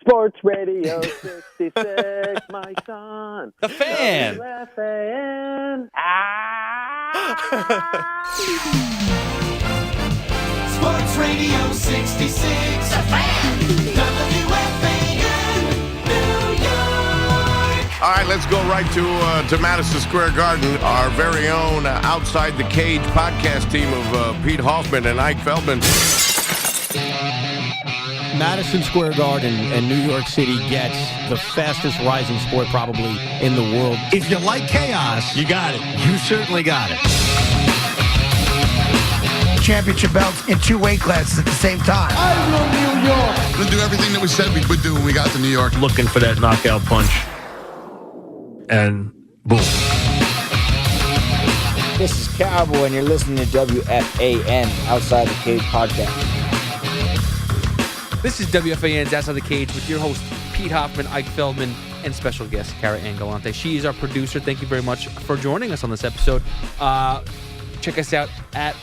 Sports Radio 66, my son. The Fan. WFAN. Sports Radio 66, The Fan. WFAN, New York. All right, let's go right to Madison Square Garden. Our very own Outside the Cage podcast team of Pete Hoffman and Ike Feldman. Madison Square Garden and New York City gets the fastest rising sport probably in the world. If you like chaos, You got it. you certainly got it. Championship belts in 2 weight classes at the same time. We're going to do everything that we said we would do when we got to New York. Looking for that knockout punch. And boom. This is Cowboy, and you're listening to WFAN Outside the Cage podcast. This is WFAN's Outside the Cage with your host, Pete Hoffman, Ike Feldman, and special guest, Cara Angalante. She is our producer. Thank you very much for joining us on this episode. Check us out at _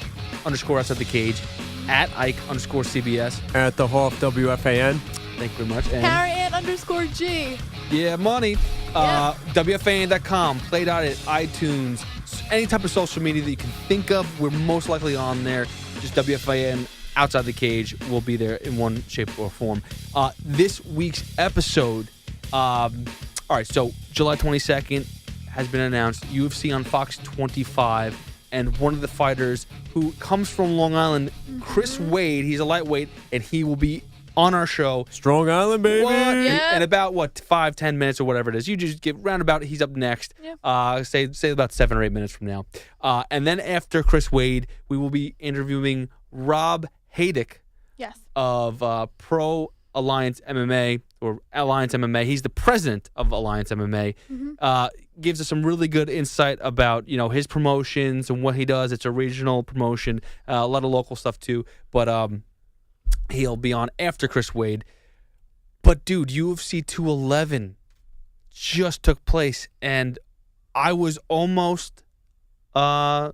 Outside the Cage, at Ike _ CBS. At the Hoff WFAN. Thank you very much. And Cara_G. yeah, money. WFAN.com, Play.it, iTunes, any type of social media that you can think of. We're most likely on there. Just WFAN Outside the Cage will be there in one shape or form. This week's episode, all right, so July 22nd has been announced. UFC on Fox 25, and one of the fighters who comes from Long Island, Chris Wade, he's a lightweight, and he will be on our show. Strong Island, baby. What? Yeah. In about, 5-10 minutes or whatever it is. You just get roundabout, he's up next. Yeah. Say about 7 or 8 minutes from now. And then after Chris Wade, we will be interviewing Rob Haydick Yes. of Pro Alliance MMA, or Alliance MMA. He's the president of Alliance MMA. Gives us some really good insight about, his promotions and what he does. It's a regional promotion, a lot of local stuff too. But he'll be on after Chris Wade. But dude, UFC 211 just took place, and I was almost 5-0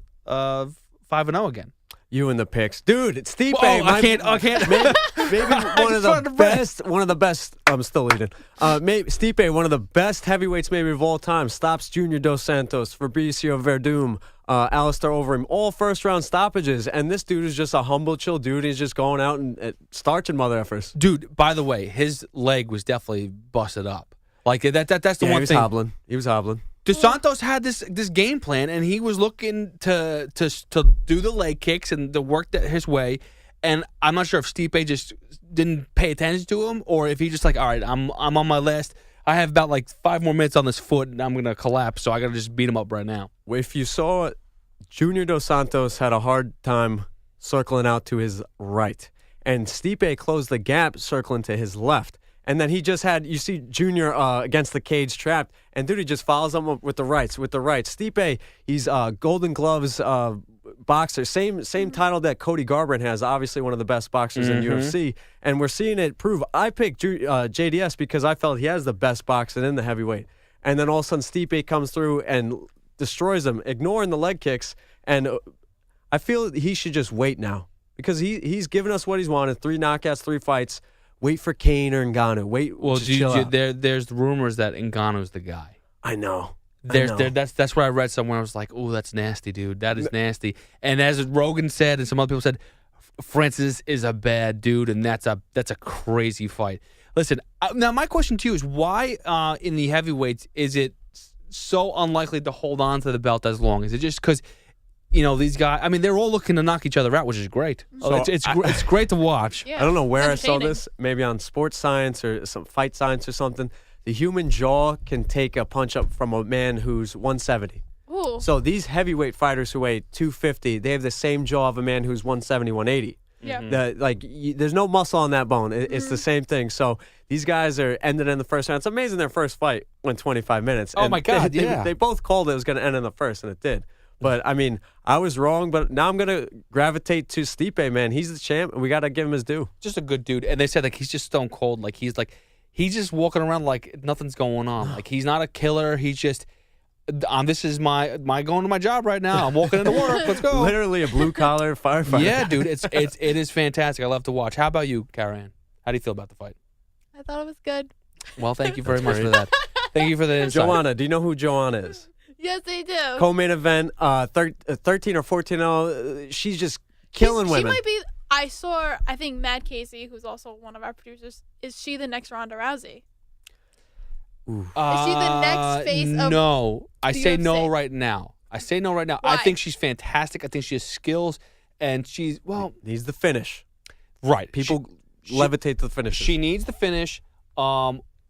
again. You and the picks. Dude, it's Stipe. I can't. Maybe one of the best. I'm still eating. Maybe Stipe, one of the best heavyweights maybe of all time. Stops Junior Dos Santos, Fabricio Verdum, Alistair Overeem, all first-round stoppages. And this dude is just a humble, chill dude. He's just going out and starching mother effers. Dude, by the way, his leg was definitely busted up. Like that's the one thing. He was hobbling. Dos Santos had this game plan, and he was looking to do the leg kicks and to work his way. And I'm not sure if Stipe just didn't pay attention to him, or if he just all right, I'm on my last. I have about 5 more minutes on this foot, and I'm gonna collapse. So I gotta just beat him up right now. If you saw, Junior Dos Santos had a hard time circling out to his right, and Stipe closed the gap circling to his left. And then he just had, you see Junior against the cage trapped, and dude, he just follows him up with the rights. Stipe, he's Golden Gloves boxer, same title that Cody Garbrandt has, obviously one of the best boxers in UFC, and we're seeing it prove. I picked JDS because I felt he has the best boxing in the heavyweight, and then all of a sudden Stipe comes through and destroys him, ignoring the leg kicks, and I feel he should just wait now because he's given us what he's wanted, 3 knockouts, 3 fights. Wait for Kane or Ngannou. There's rumors that Ngannou's the guy. I know. That's where I read somewhere. I was like, "Oh, that's nasty, dude. That is nasty." And as Rogan said, and some other people said, Francis is a bad dude, and that's a crazy fight. Listen, now my question to you is, why in the heavyweights is it so unlikely to hold on to the belt as long? Is it just because? These guys, they're all looking to knock each other out, which is great. So it's great to watch. Yeah, I don't know where I saw this, maybe on Sports Science or some Fight Science or something. The human jaw can take a punch up from a man who's 170. Ooh. So these heavyweight fighters who weigh 250, they have the same jaw of a man who's 170, 180. Yeah. There's no muscle on that bone. It's the same thing. So these guys are ended in the first round. It's amazing their first fight went 25 minutes. Oh, my God, yeah. They both called it was going to end in the first, and it did. But, I was wrong, but now I'm going to gravitate to Stipe, man. He's the champ, and we got to give him his due. Just a good dude. And they said, he's just stone cold. He's just walking around like nothing's going on. He's not a killer. He's just, this is my going to my job right now. I'm walking into work. Let's go. Literally a blue-collar firefighter. Yeah, dude. It is fantastic. I love to watch. How about you, Karen? How do you feel about the fight? I thought it was good. Well, thank you very much for that. Thank you for the insight. Joanna, do you know who Joanna is? Yes, they do. Co-main event, 13 or 14-0. She's just killing She women. might be. I think Matt Casey, who's also one of our producers, is she the next Ronda Rousey? Is she the next face of No. I the say no UFC? right now. I Why? think she's fantastic. I think she has skills, and she's, well, Needs the finish. right. People levitate to the finish. She needs the finish.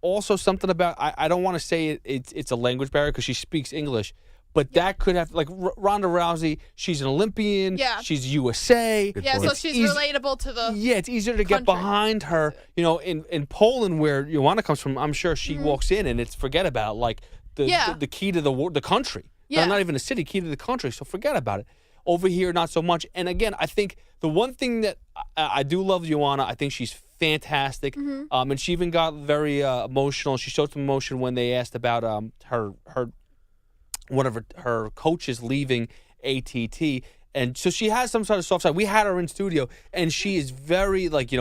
Also, something about, I don't want to say it's a language barrier because she speaks English, but that could have, like, Ronda Rousey, she's an Olympian. Yeah. She's USA. Yeah, so It's she's easy- relatable to the. Yeah, it's easier to get country. behind her. You know, in Poland, where Joanna comes from, I'm sure she walks in and it's forget about it, like the key to the country. Yeah. Not even a city, key to the country. So forget about it. Over here, not so much. And again, I think the one thing that I do love Joanna, I think she's fantastic. And she even got very emotional. She showed some emotion when they asked about her one of her coaches leaving ATT. And so she has some sort of soft side. We had her in studio, and she is very, like,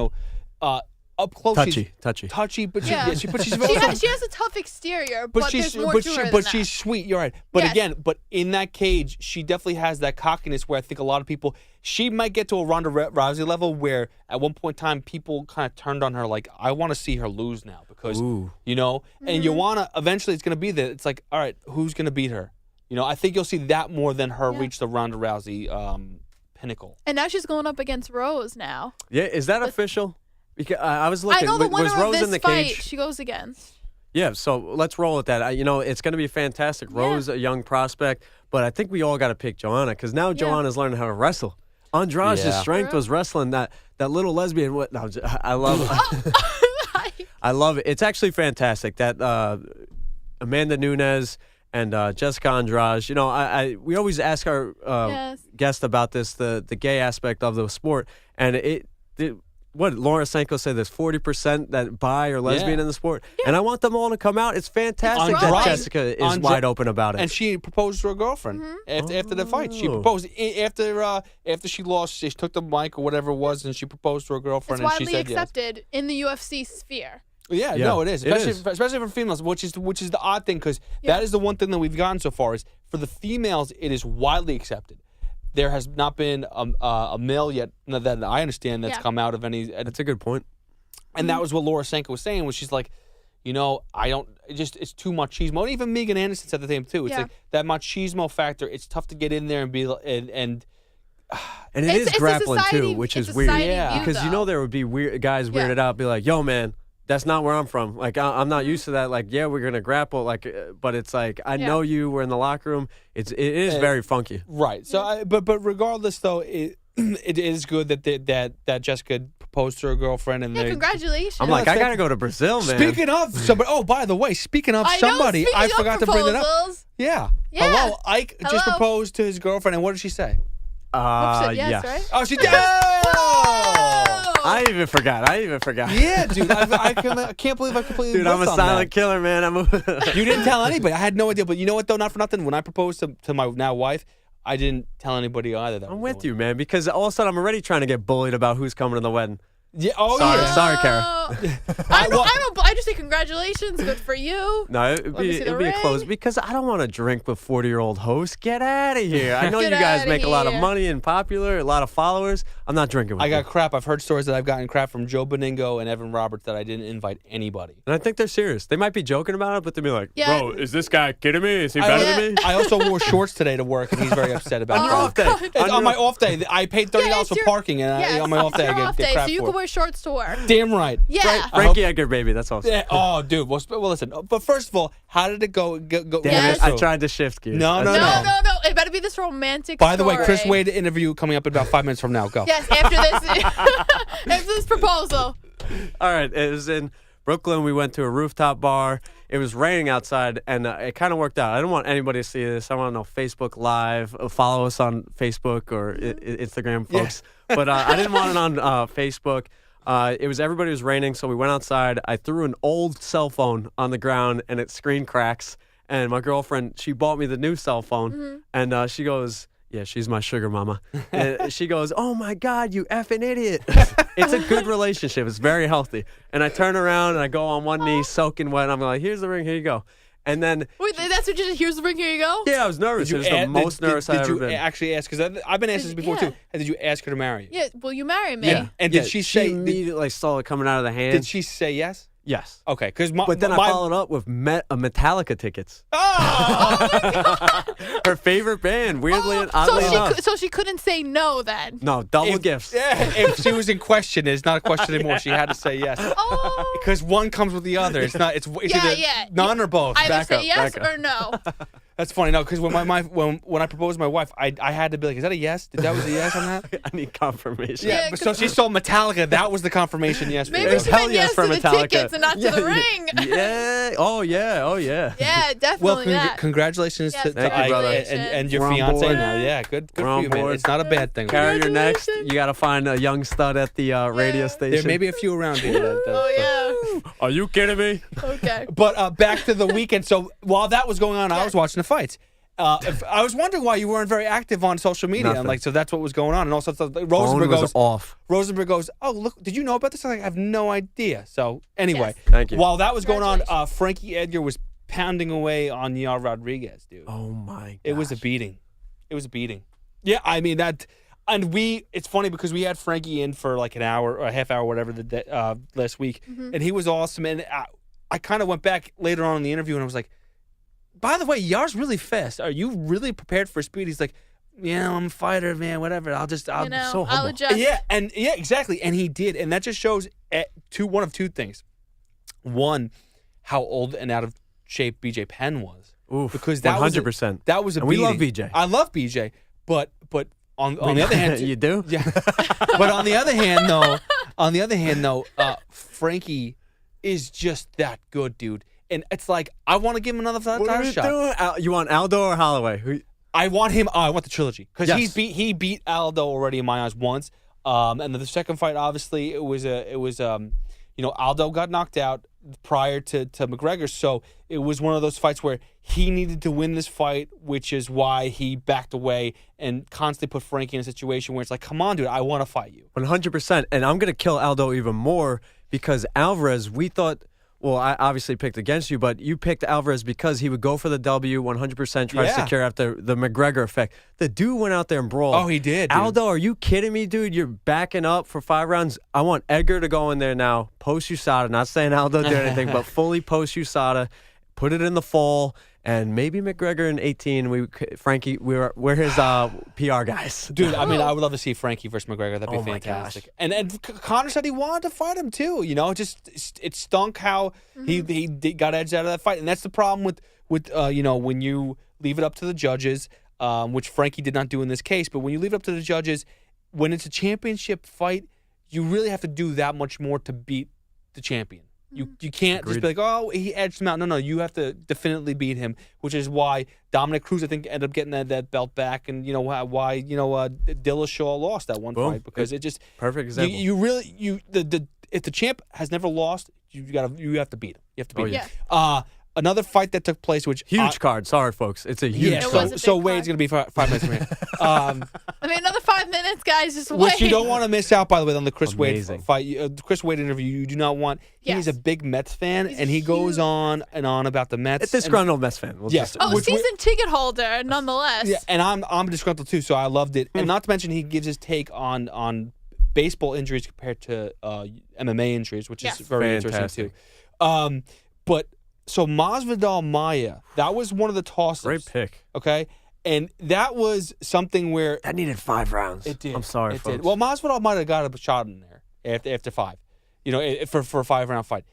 up close. Touchy, but Yeah. but she's She has a tough exterior, but there's more to her than that. she's sweet. You're right. But Yes. again, but in that cage, she definitely has that cockiness where I think a lot of people. She might get to a Ronda Rousey level where at one point in time people kind of turned on her like, I want to see her lose now because Ooh. and Joanna eventually it's going to be there. It's like, all right, who's going to beat her? I think you'll see that more than her reach the Ronda Rousey pinnacle. And now she's going up against Rose now. Yeah, is that official? Because I was looking. I know the was winner of Rose in this the fight cage? she goes against. Yeah, so let's roll with that. It's going to be fantastic. Rose, a young prospect, but I think we all got to pick Joanna because now Joanna's learning how to wrestle. Andrade's strength was wrestling that little lesbian. I love it. I love it. It's actually fantastic that Amanda Nunes and Jessica Andrade. We always ask our guest about this, the gay aspect of the sport, and what Laura Sanko said, there's 40% that bi or lesbian in the sport, and I want them all to come out. It's fantastic that Jessica is wide open about it. And she proposed to her girlfriend after the fight. She proposed after she lost. She took the mic or whatever it was, and she proposed to her girlfriend. It's and she widely said accepted in the UFC sphere. Yeah, no, it is. Especially for females, which is the odd thing because that is the one thing that we've gotten so far is for the females, it is widely accepted. There has not been a male yet that I understand that's come out of any. That's a good point. And that was what Laura Sanko was saying, was she's like, I don't. It's too machismo. And even Megan Anderson said the same too. It's like that machismo factor. It's tough to get in there and be and it is grappling too, which is weird. Yeah, because there would be weird guys weirded out, be like, "Yo, man, that's not where I'm from. Like, I'm not used to that. Like, yeah, we're gonna grapple. Like, but it's like I know you. We're in the locker room. It is very funky. Right. So, but regardless, though, it is good that Jessica proposed to her girlfriend, and congratulations. I'm like, I gotta go to Brazil, man. Speaking of somebody, by the way, somebody, I forgot to bring that up. Yeah. Hello, Ike just proposed to his girlfriend, and what did she say? Yes, right? Oh, she did. I even forgot. Yeah, dude. I can't believe I completely. Dude, I'm a silent killer, man. You didn't tell anybody. I had no idea. But you know what, though? Not for nothing. When I proposed to my now wife, I didn't tell anybody either. I'm with you, man, because all of a sudden I'm already trying to get bullied about who's coming to the wedding. Yeah. Sorry, Kara. I just say congratulations. Good for you. No, it'd be a close because I don't want to drink with 40-year-old hosts. Get out of here. I know you guys make a lot of money and popular, a lot of followers. I'm not drinking with I got crap. I've heard stories that I've gotten crap from Joe Beningo and Evan Roberts that I didn't invite anybody. And I think they're serious. They might be joking about it, but they'll be like, Yeah. bro, is this guy kidding me? Is he better than me? I also wore shorts today to work, and he's very upset about it. off day. On my off day, I paid $30 for parking, and Yes, on my off day, I off get day, crap so you for can it. wear shorts to work. Damn right. Yeah. Frankie Edgar, baby. That's awesome. Yeah. Oh, dude. Well, listen. But first of all, how did it go? Damn it. I tried to shift gears. No. It better be this romantic By the way, story. Chris Wade interview coming up in about 5 minutes from now. Go. Yes, after this proposal. All right. It was in Brooklyn. We went to a rooftop bar. It was raining outside, and it kind of worked out. I don't want anybody to see this. I want to know Facebook Live. Follow us on Facebook or Instagram, folks. Yeah. But I didn't want it on Facebook. Everybody was raining, so we went outside. I threw an old cell phone on the ground, and it screen cracks. And my girlfriend, she bought me the new cell phone, and she goes, Yeah, she's my sugar mama. And she goes, "Oh my God, you effing idiot!" It's a good relationship. It's very healthy. And I turn around and I go on one knee, soaking wet. And I'm like, "Here's the ring. Here you go." And then Wait, that's what you just. Here's the ring. Here you go. yeah, I was nervous. It was the most nervous I've ever been. Did you actually ask? Because I've been asked this before too. Did you ask her to marry you? Yeah. Will you marry me? Yeah. And Yeah, did she say? immediately saw it coming out of the hand? Did she say yes? Yes. Okay, because But then I followed up with Metallica tickets. Oh! Her favorite band, weirdly and oddly enough. So she couldn't say no then. No, double gifts. Yeah, if she was in question, it's not a question anymore. She had to say yes. Oh. Because one comes with the other. It's not. It's either none or both. Either say up, yes back up. or no. That's funny. No, because when when I proposed to my wife, I had to be like, is that a yes? That was a yes on that? I need confirmation. Yeah, But so she saw Metallica. That was the confirmation yes. Maybe for she you. hell meant yes yes for to the Metallica. tickets and not to the ring. Yeah. Oh yeah. Oh yeah. Yeah, definitely Well, that. congratulations Yes, to Thank you, Ike brother. and your We're on fiance board. now. Yeah, good We're for on you, man. board. It's not a bad thing. Carrier next. You got to find a young stud at the radio station. There may be a few around here. Oh yeah. Are you kidding me? Okay. But back to the weekend. So while that was going on, I was watching the fights. I was wondering why you weren't very active on social media. Nothing. And like, so that's what was going on. And also, Phone Rosenberg was goes off. Rosenberg goes, "Oh, look, did you know about this?" I'm like, I have no idea. So anyway, Yes. Thank you. while that was going on, Frankie Edgar was pounding away on Yair Rodriguez, dude. Oh my god. It was a beating. It was a beating. Yeah, I mean that. And it's funny because we had Frankie in for like an hour or a half hour, whatever, last week, and he was awesome. And I kind of went back later on in the interview and I was like, by the way, Yar's really fast. Are you really prepared for speed? He's like, yeah, I'm a fighter, man. Whatever. I'll So I'll humble. adjust. yeah, exactly. And he did, and that just shows one of two things. One, how old and out of shape BJ Penn was. Oof. Because that 100%. That was a And we love beating. BJ. I love BJ, but on the other hand, you do? yeah. But on the other hand, though, Frankie is just that good, dude. And it's like I want to give him another What are title we shot. doing? You want Aldo or Holloway? Who? I want him. I want the trilogy because Yes. he beat Aldo already in my eyes once. And then the second fight, obviously, it was Aldo got knocked out prior to McGregor, so it was one of those fights where he needed to win this fight, which is why he backed away and constantly put Frankie in a situation where it's like, come on, dude, I want to fight you. 100%. And I'm going to kill Aldo even more because Alvarez, we thought, well, I obviously picked against you, but you picked Alvarez because he would go for the W, 100% try to secure after the McGregor effect. The dude went out there and brawled. Oh, he did, dude. Aldo, are you kidding me, dude? You're backing up for 5 rounds. I want Edgar to go in there now, post USADA. Not saying Aldo did anything, but fully post USADA, put it in the fall. And maybe McGregor in 18. Frankie, we're his PR guys. Dude, I mean, I would love to see Frankie versus McGregor. That'd be Oh, my fantastic. gosh. And Conor said he wanted to fight him too. You know, it stunk how he got edged out of that fight, and that's the problem with when you leave it up to the judges, which Frankie did not do in this case. But when you leave it up to the judges, when it's a championship fight, you really have to do that much more to beat the champion. You can't just be like, oh, he edged him out. No, you have to definitely beat him, which is why Dominic Cruz, I think, ended up getting that belt back, and why Dillashaw lost that one Boom. fight because it just Perfect example. If the champ has never lost, you have to beat him. You have to beat him. Yeah. Another fight that took place, which Huge card. Sorry, folks. It's a huge yeah. It card. was a So big Wade's card. gonna be 5 minutes from here. I mean, another 5 minutes, guys. Just wait. Which you don't want to miss out, by the way, on the Chris Amazing. Wade fight. Chris Wade interview, you do not want. Yes. He's a big Mets fan, He's and he goes huge. on and on about the Mets. It's a disgruntled Mets fan. We'll Yes. just- Oh, which we- season ticket holder, nonetheless. Yeah, and I'm disgruntled too, so I loved it. And not to mention, he gives his take on baseball injuries compared to MMA injuries, which Yes. is very Fantastic. interesting too. But so Masvidal Maya, that was one of the tosses. Great pick. Okay, and that was something where That needed 5 rounds. it did. I'm sorry, it folks. did. Well, Masvidal might have got a shot in there after 5, for a 5-round fight.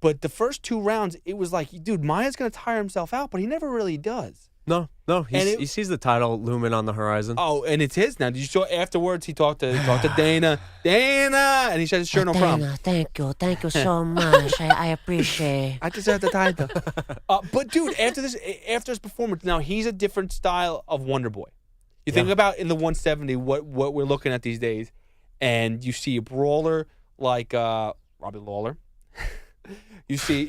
But the first 2 rounds, it was like, dude, Maya's gonna tire himself out, but he never really does. No. And He sees the title looming on the horizon. Oh, and it's his now. Did you saw afterwards? He talked to Dana, and he said, "Sure, no problem." Thank you so much. I appreciate. I deserve the title. But dude, after his performance, now he's a different style of Wonder Boy. You think about in the 170 what we're looking at these days, and you see a brawler like Robbie Lawler. you see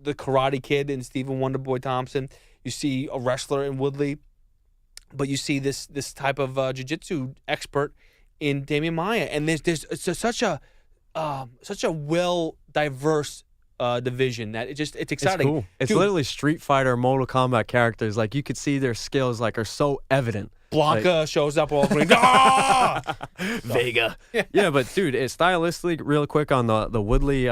the Karate Kid and Stephen Wonderboy Thompson. You see a wrestler in Woodley. but you see this type of jiu-jitsu expert in Damian Maia, and there's such a well diverse division that it's exciting. It's cool. It's Dude, literally Street Fighter, Mortal Kombat characters. Like you could see their skills are so evident. Blanca shows up all green. Ah! Vega. Yeah, but dude, it's stylistically real quick on the Woodley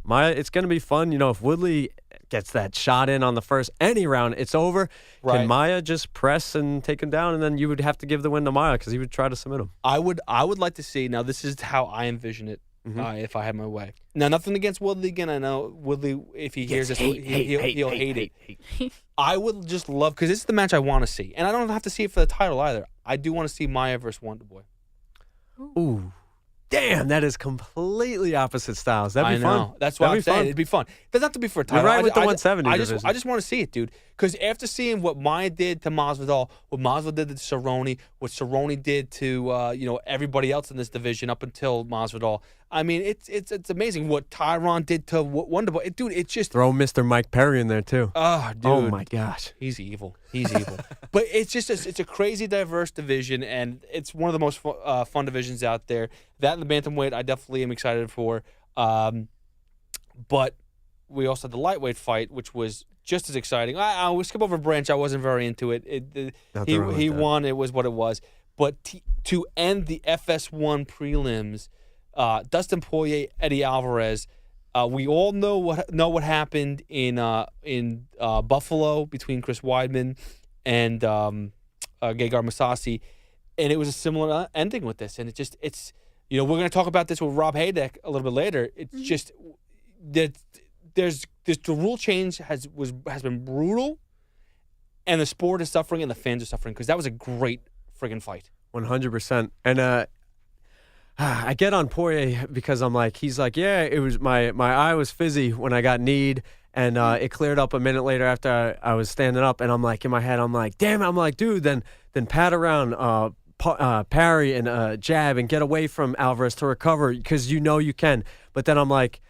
Maia. It's gonna be fun. You know, if Woodley gets that shot in on the first any round, it's over. Right. Can Maia just press and take him down, and then you would have to give the win to Maia because he would try to submit him. I would like to see. Now, this is how I envision it. If I had my way. Now, nothing against Woodley. Again, I know Woodley. If he hears this, he'll hate it. I would just love, because it's the match I want to see, and I don't have to see it for the title either. I do want to see Maia versus Wonderboy. Ooh. Damn, that is completely opposite styles. That'd be I know. fun. That's why That'd I'm be saying fun. it'd be fun. It doesn't have to be for a title. You're right with the I 170 I division. just want to see it, dude. Because after seeing what Maia did to Masvidal, what Masvidal did to Cerrone, what Cerrone did to everybody else in this division up until Masvidal. I mean, it's amazing what Tyron did to Wonderboy. Dude, it's just Throw Mr. Mike Perry in there too. dude. Oh my gosh. He's evil. But it's just it's a crazy diverse division, and it's one of the most fun divisions out there. That and the bantamweight, I definitely am excited for. But we also had the lightweight fight, which was just as exciting. I will skip over Branch. I wasn't very into it. He won. It was what it was. But to end the FS1 prelims, Dustin Poirier, Eddie Alvarez. We all know what happened in Buffalo between Chris Weidman and Gegard Mousasi, and it was a similar ending with this. And it's we're going to talk about this with Rob Haydeck a little bit later. It's just that the rule change has been brutal, and the sport is suffering and the fans are suffering, because that was a great friggin' fight. 100%. And I get on Poirier because I'm like, he's like, yeah, it was my eye was fizzy when I got kneed, and it cleared up a minute later after I was standing up, and I'm like, in my head, I'm like, damn it, I'm like, dude, then pat around, parry and jab and get away from Alvarez to recover, because you can. But then I'm like,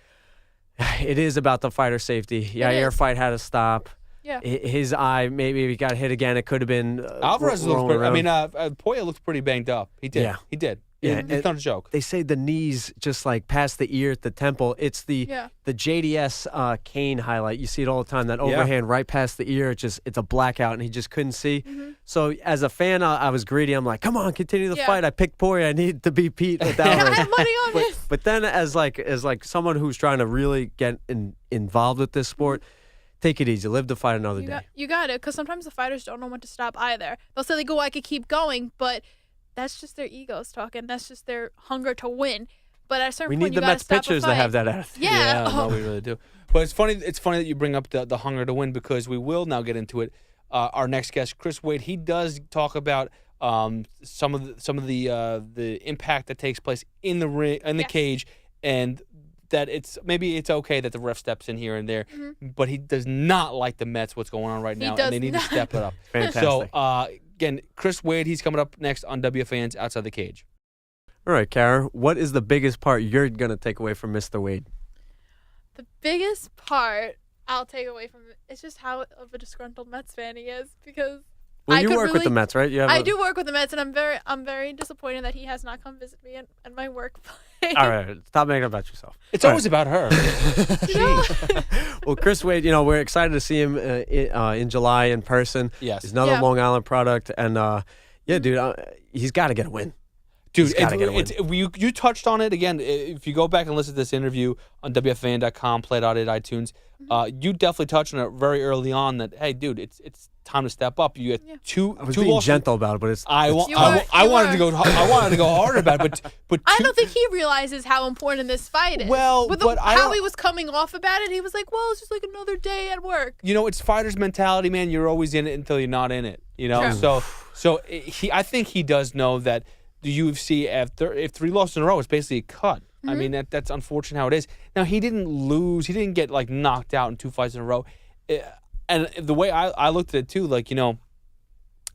it is about the fighter safety. Yair fight had to stop. Yeah. His eye, maybe if he got hit again, it could have been Alvarez looked pretty, Poirier looked pretty banged up. He did. Yeah. He did. Yeah, it's not a joke. They say the knees just like past the ear at the temple. It's the JDS Kane highlight. You see it all the time. That overhand right past the ear. It's a blackout, and he just couldn't see. So as a fan, I was greedy. I'm like, come on, continue the fight. I picked Poirier. I needed to beat Pete with Alvarez. I had money on this. But then as someone who's trying to really get involved with this sport, take it easy. Live to fight another day. You got it, because sometimes the fighters don't know when to stop either. They'll say, I could keep going, but that's just their egos talking. That's just their hunger to win. But at a certain point, we need the Mets pitchers to have that attitude. Yeah, no, we really do. But it's funny. It's funny that you bring up the hunger to win, because we will now get into it. Our next guest, Chris Wade, he does talk about some of the impact that takes place in the ring, in the cage, and that it's okay that the ref steps in here and there, but he does not like the Mets, what's going on right now, and they need to step it up. Fantastic. So again, Chris Wade, he's coming up next on WFAN's Outside the Cage. All right, Kara, what is the biggest part you're going to take away from Mr. Wade? The biggest part I'll take away from it is just how of a disgruntled Mets fan he is, because you work with the Mets, right? I do work with the Mets, and I'm very disappointed that he has not come visit me at my workplace. All right, stop making it about yourself. It's always about her. Well, Chris Wade, we're excited to see him in July in person. Yes. He's another Long Island product, and dude, he's got to get a win. Dude, you touched on it again. If you go back and listen to this interview on WFAN.com, play it out at iTunes, you definitely touched on it very early on that, hey, dude, it's time to step up. You had two. I was being gentle about it, but it's. I wanted to go hard about it, but I don't think he realizes how important this fight is. Well, how he was coming off about it, he was like, "Well, it's just like another day at work." It's fighter's mentality, man. You're always in it until you're not in it. True. So I think he does know that the UFC, if 3 losses in a row, it's basically a cut. I mean, that's unfortunate how it is. Now, he didn't lose. He didn't get knocked out in 2 fights in a row. And the way I looked at it too,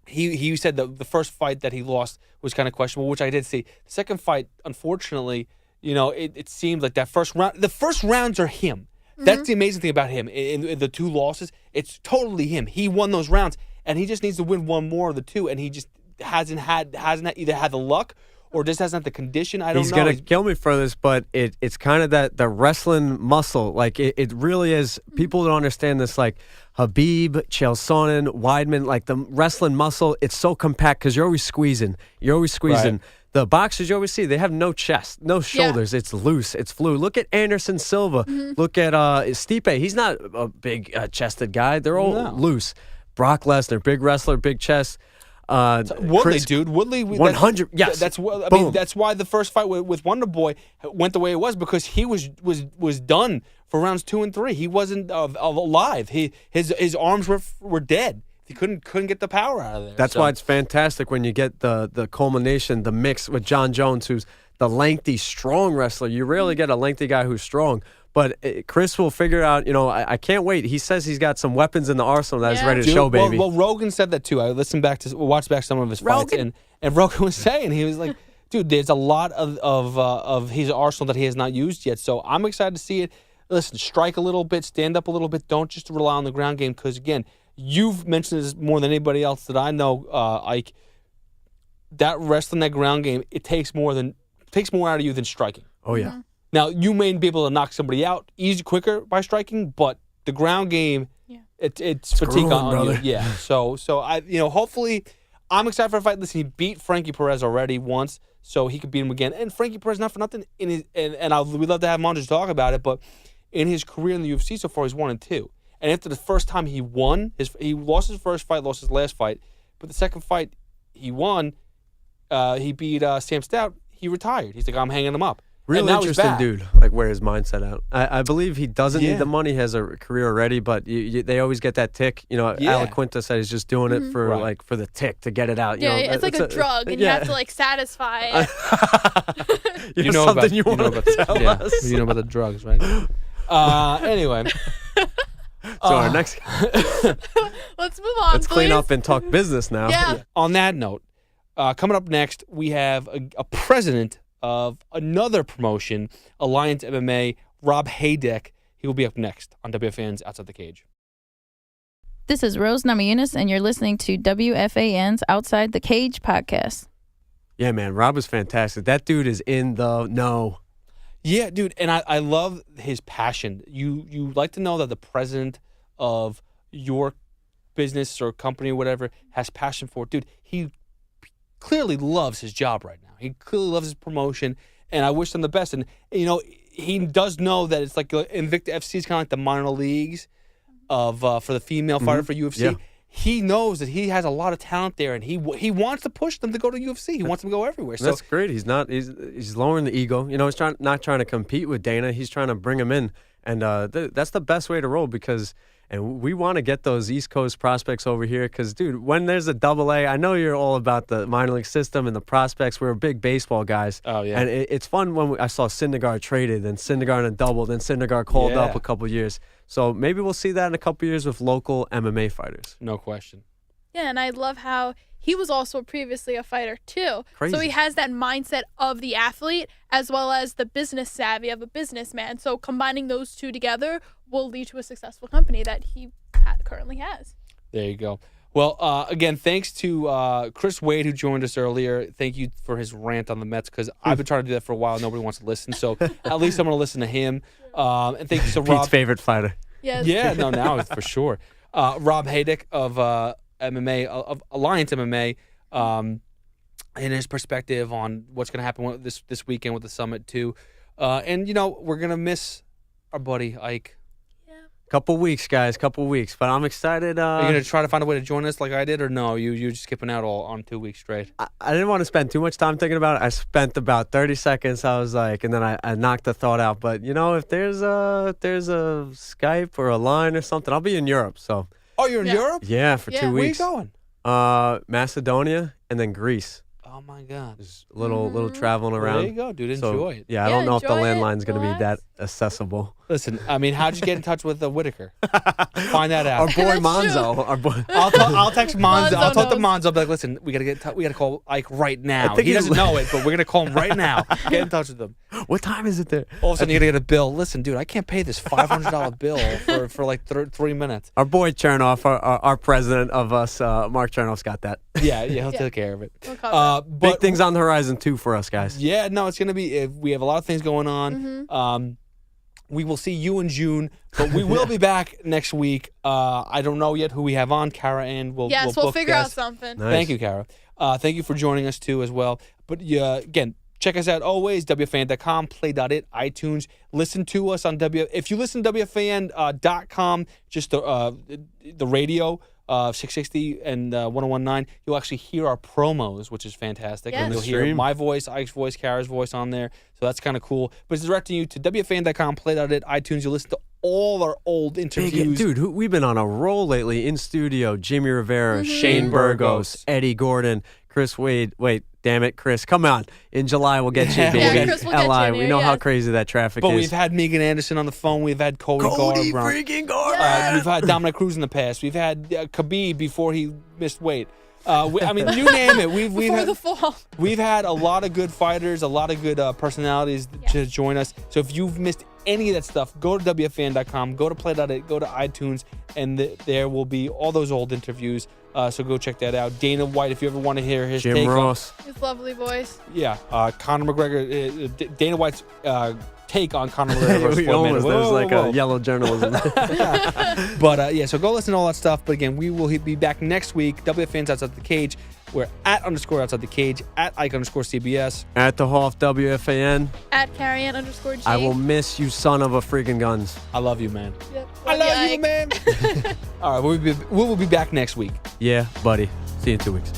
he said the first fight that he lost was kind of questionable, which I did see. The second fight, unfortunately, it seemed like that first round. The first rounds are him. That's the amazing thing about him. In the 2 losses, it's totally him. He won those rounds. and he just needs to win one more of the two, and he just hasn't either had the luck or just hasn't had the condition. I don't know. He's gonna kill me for this, but it's kind of that the wrestling muscle. Like it really is. People don't understand this. Like Habib, Chael Sonnen, Weidman, like the wrestling muscle. It's so compact because you're always squeezing. Right. The boxers you always see, they have no chest, no shoulders. It's loose. It's fluid. Look at Anderson Silva. Look at Stipe. He's not a big chested guy. They're all loose. Brock Lesnar, big wrestler, big chest. Woodley, dude. Woodley. 100. Yes. That's what I mean. That's why the first fight with Wonder Boy went the way it was, because he was done for rounds 2 and 3. He wasn't alive. His arms were dead. He couldn't get the power out of there. That's why it's fantastic when you get the culmination, the mix with John Jones, who's the lengthy, strong wrestler. You rarely get a lengthy guy who's strong. But Chris will figure out, I can't wait. He says he's got some weapons in the arsenal that he's ready to show, baby. Well, Rogan said that too. I watched back some of his fights, and Rogan was saying, he was like, dude, there's a lot of his arsenal that he has not used yet. So I'm excited to see it. Listen, strike a little bit, stand up a little bit. Don't just rely on the ground game, because, again, you've mentioned this more than anybody else that I know, Ike. That wrestling, that ground game, it takes more out of you than striking. Oh, yeah. Now, you may be able to knock somebody out quicker by striking, but the ground game, it's fatigue on you. Yeah. So I, hopefully, I'm excited for a fight. Listen, he beat Frankie Perez already once, so he could beat him again. And Frankie Perez, not for nothing, we'd love to have him on to talk about it, but in his career in the UFC so far, he's 1-2. And after the first time he won, he lost his first fight, lost his last fight, but the second fight he won, he beat Sam Stout. He retired. He's like, I'm hanging him up. Really interesting dude, like where his mindset at. I believe he doesn't need the money. He has a career already, but they always get that tick. Alaquinta said he's just doing it for for the tick to get it out. It's like a drug, and you have to like satisfy it. You know about us. You know about the drugs, right? Anyway. So our next. Let's move on. Let's clean up and talk business now. Yeah. On that note, coming up next, we have a president of another promotion, Alliance MMA, Rob Haydeck. He will be up next on WFAN's Outside the Cage. This is Rose Namajunas, and you're listening to WFAN's Outside the Cage podcast. Yeah, man, Rob is fantastic. That dude is in the know. Yeah, dude, and I love his passion. You like to know that the president of your business or company or whatever has passion for it. Dude, he clearly loves his job right now. He clearly loves his promotion, and I wish him the best. And, he does know that it's like Invicta FC is kind of like the minor leagues of for the female fighter for UFC. Yeah. He knows that he has a lot of talent there, and he wants to push them to go to UFC. He wants them to go everywhere. So that's great. He's lowering the ego. He's not trying to compete with Dana. He's trying to bring him in, and that's the best way to roll because. And we want to get those East Coast prospects over here because, dude, when there's a AA, I know you're all about the minor league system and the prospects. We're big baseball guys. Oh, yeah. And it's fun when I saw Syndergaard traded and Syndergaard and double, then Syndergaard called up a couple years. So maybe we'll see that in a couple years with local MMA fighters. No question. Yeah, and I love how he was also previously a fighter too. Crazy. So he has that mindset of the athlete as well as the business savvy of a businessman. So combining those two together will lead to a successful company that he currently has. There you go. Well, again, thanks to Chris Wade, who joined us earlier. Thank you for his rant on the Mets, because I've been trying to do that for a while. Nobody wants to listen, so at least I'm going to listen to him. And thank you to Rob. Pete's favorite fighter. Yes. Yeah, no, now for sure. Rob Haydeck of MMA, of Alliance MMA, and his perspective on what's going to happen this weekend with the summit, too. And, we're going to miss our buddy Ike. Couple weeks, guys. Couple weeks. But I'm excited. Are you going to try to find a way to join us like I did, or no? You're just skipping out all on 2 weeks straight? I didn't want to spend too much time thinking about it. I spent about 30 seconds. I was like, and then I knocked the thought out. But, if there's a Skype or a line or something, I'll be in Europe. So. Oh, you're in Europe? Yeah, for 2 weeks. Where are you going? Macedonia and then Greece. Oh, my God. Just little traveling around. There you go, dude. Enjoy it. Yeah, I don't know if the enjoy it. landline's going to be that Relax. accessible. Listen, I mean, how'd you get in touch with Whitaker? Find that out. Our boy Monzo. Our boy. I'll text Monzo. I'll talk to knows. Monzo. Be like, listen, we gotta call Ike right now. think He he's- doesn't know it, but we're gonna call him right now. Get in touch with him. What time is it there? All of a sudden, you're gonna get a bill. Listen, dude, I can't pay this $500 bill for like 3 minutes. Our boy Chernoff, our president of us, Mark Chernoff's got that. Yeah, he'll take care of it. We'll cover it. But Big things on the horizon too for us guys. yeah, no, it's gonna be. We have a lot of things going on. Mm-hmm. We will see you in June, but we will be back next week. I don't know yet who we have on. Kara and we'll Yes, we'll we'll book figure out guests. something. Nice. Thank you, Kara. Thank you for joining us too as well. But again, check us out always, WFAN.com, play.it, iTunes. Listen to us on if you listen to WFAN.com, just the radio, 660 and 1019, you'll actually hear our promos, which is fantastic. Yes. And you'll hear my voice, Ike's voice, Kara's voice on there. So that's kind of cool. But it's directing you to WFAN.com, play.it, iTunes. You'll listen to all our old interviews. Dude, we've been on a roll lately in studio. Jimmy Rivera, Shane Burgos, Eddie Gordon, Chris Wade. Wait, damn it, Chris. Come on. In July, we'll get you, Yeah, baby. Chris will get you LI. in We here, know how yes. crazy that traffic But is. we've had Megan Anderson on the phone. We've had Cody Garbrandt. freaking Garbrandt. We've had Dominic Cruz in the past. We've had Khabib before he missed weight. I mean, you name it. We've Before had, the fall. we've had a lot of good fighters, a lot of good personalities to join us. So if you've missed any of that stuff, go to WFAN.com, go to play.it, go to iTunes, and there will be all those old interviews. So go check that out. Dana White, if you ever want to hear his Jim take Ross. His lovely voice. Conor McGregor, Dana White's take on Conor McGregor versus We Floyd almost, Mayweather. there's Whoa, like whoa. a yellow journalism. But so go listen to all that stuff. But again, we will be back next week. WFAN's Outside the Cage. We're @_outside the cage, @Ike_CBS. At the Hoff WFAN. At @Carrion_G. I will miss you, son of a freaking guns. I love you, man. Yep. I love you, Ike. man. All right, we will be back next week. Yeah, buddy. See you in 2 weeks.